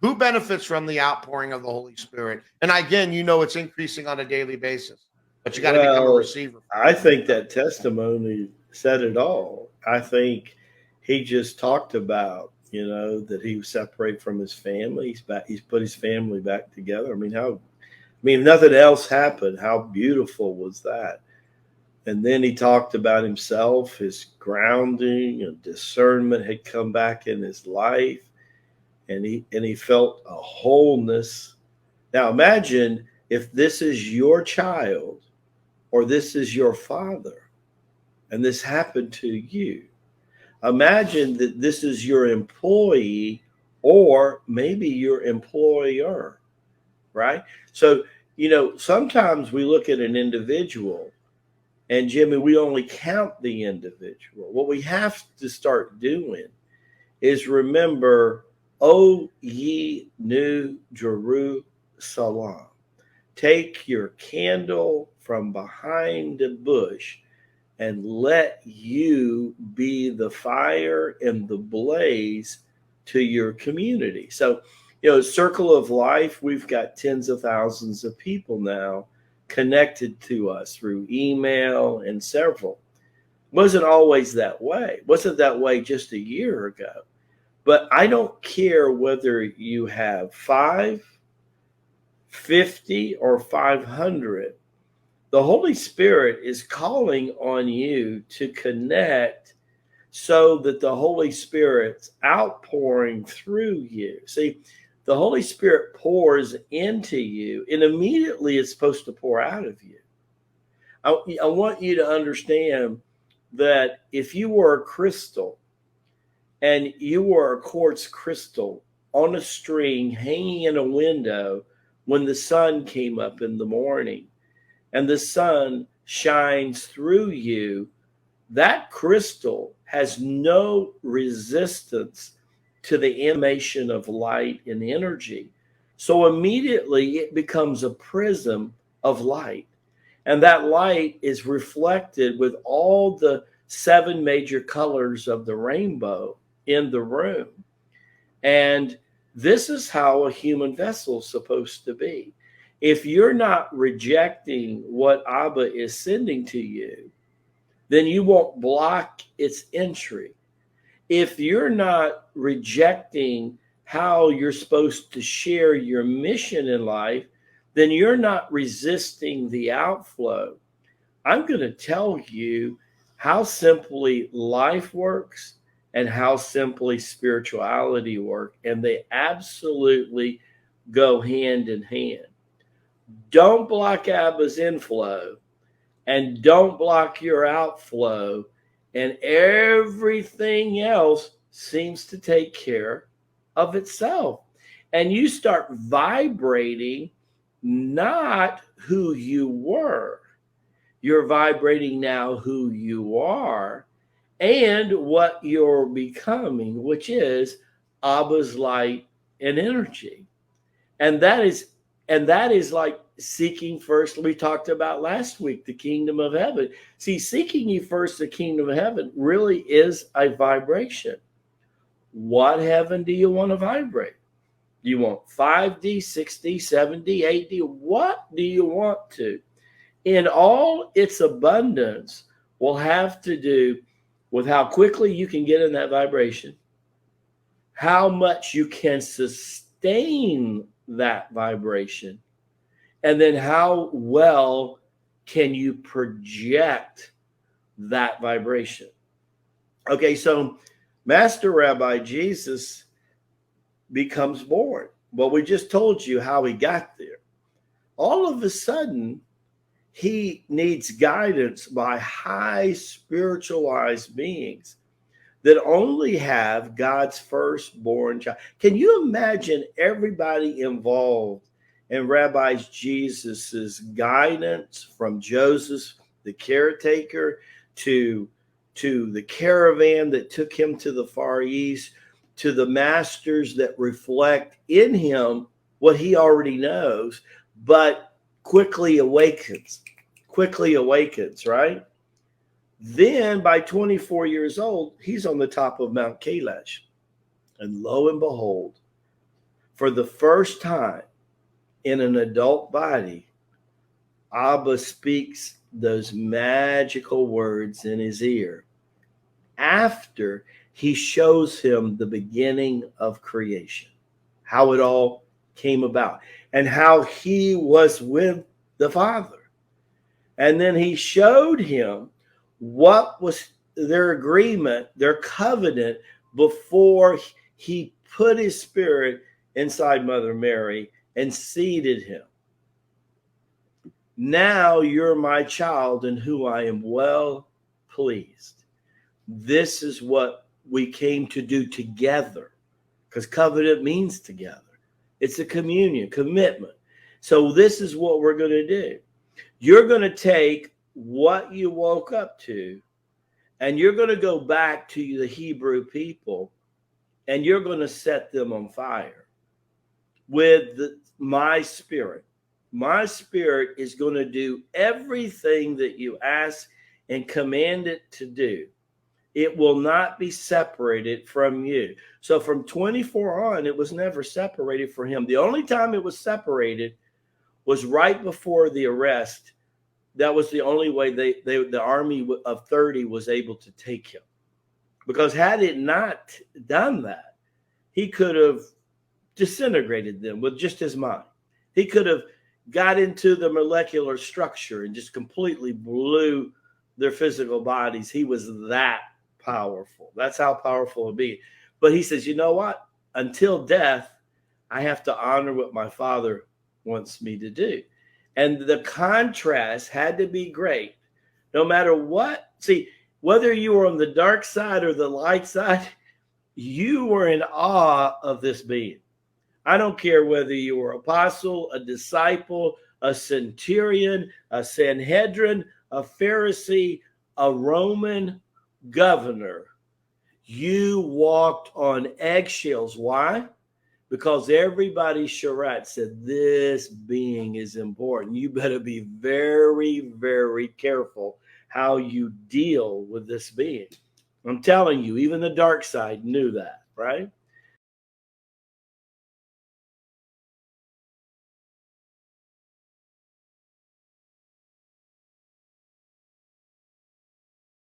Who benefits from the outpouring of the Holy Spirit? And again, it's increasing on a daily basis, but you got to become a Well, receiver. I think that testimony said it all. I think he just talked about, that he was separated from his family. He's put his family back together. If nothing else happened, how beautiful was that? And then he talked about himself, his grounding and discernment had come back in his life, and he felt a wholeness. Now imagine if this is your child or this is your father and this happened to you. Imagine that this is your employee or maybe your employer, right? So, sometimes we look at an individual and Jimmy, we only count the individual. What we have to start doing is remember, O ye new Jerusalem, take your candle from behind the bush and let you be the fire and the blaze to your community. So, Circle of Life, we've got tens of thousands of people now connected to us through email and several. Wasn't always that way. Wasn't that way just a year ago. But I don't care whether you have 5, 50, or 500. The Holy Spirit is calling on you to connect so that the Holy Spirit's outpouring through you. See, the Holy Spirit pours into you, and immediately it's supposed to pour out of you. I want you to understand that if you were a crystal and you were a quartz crystal on a string hanging in a window when the sun came up in the morning and the sun shines through you, that crystal has no resistance to the emanation of light and energy. So immediately it becomes a prism of light. And that light is reflected with all the 7 major colors of the rainbow in the room. And this is how a human vessel is supposed to be. If you're not rejecting what Abba is sending to you, then you won't block its entry. If you're not rejecting how you're supposed to share your mission in life, then you're not resisting the outflow. I'm going to tell you how simply life works and how simply spirituality works, and they absolutely go hand in hand. Don't block Abba's inflow and don't block your outflow, and everything else seems to take care of itself. And you start vibrating not who you were. You're vibrating now who you are and what you're becoming, which is Abba's light and energy. And that is like seeking first, we talked about last week, the kingdom of heaven. See, seeking ye first the kingdom of heaven really is a vibration. What heaven do you want to vibrate? Do you want 5D, 6D, 7D, 8D? What do you want to? In all its abundance will have to do with how quickly you can get in that vibration, how much you can sustain that vibration, and then how well can you project that vibration. Okay, so Master Rabbi Jesus becomes born. Well, we just told you how he got there. All of a sudden, he needs guidance by high spiritualized beings that only have God's firstborn child. Can you imagine everybody involved in Rabbi Jesus's guidance, from Joseph, the caretaker, to the caravan that took him to the Far East, to the masters that reflect in him what he already knows, but quickly awakens, right? Then by 24 years old, he's on the top of Mount Kailash. And lo and behold, For the first time in an adult body, Abba speaks those magical words in his ear after he shows him the beginning of creation, how it all came about, and how he was with the Father. And then he showed him what was their agreement, their covenant, before he put his spirit inside Mother Mary and seeded him. Now you're my child in whom I am well pleased. This is what we came to do together, because covenant means together. It's a communion, commitment. So this is what we're going to do. You're going to take what you woke up to, and you're going to go back to the Hebrew people, and you're going to set them on fire with my spirit. My spirit is going to do everything that you ask and command it to do. It will not be separated from you. So from 24 on, it was never separated from him. The only time it was separated was right before the arrest. That was the only way the army of 30 was able to take him. Because had it not done that, he could have disintegrated them with just his mind. He could have got into the molecular structure and just completely blew their physical bodies. He was that powerful. That's how powerful it be. But he says, you know what? Until death, I have to honor what my Father wants me to do. And the contrast had to be great. No matter what. See, whether you were on the dark side or the light side, you were in awe of this being. I don't care whether you were apostle, a disciple, a centurion, a Sanhedrin, a Pharisee, a Roman governor. You walked on eggshells. Why? Because everybody Sharat said this being is important. You better be very, very careful how you deal with this being. I'm telling you, even the dark side knew that, right?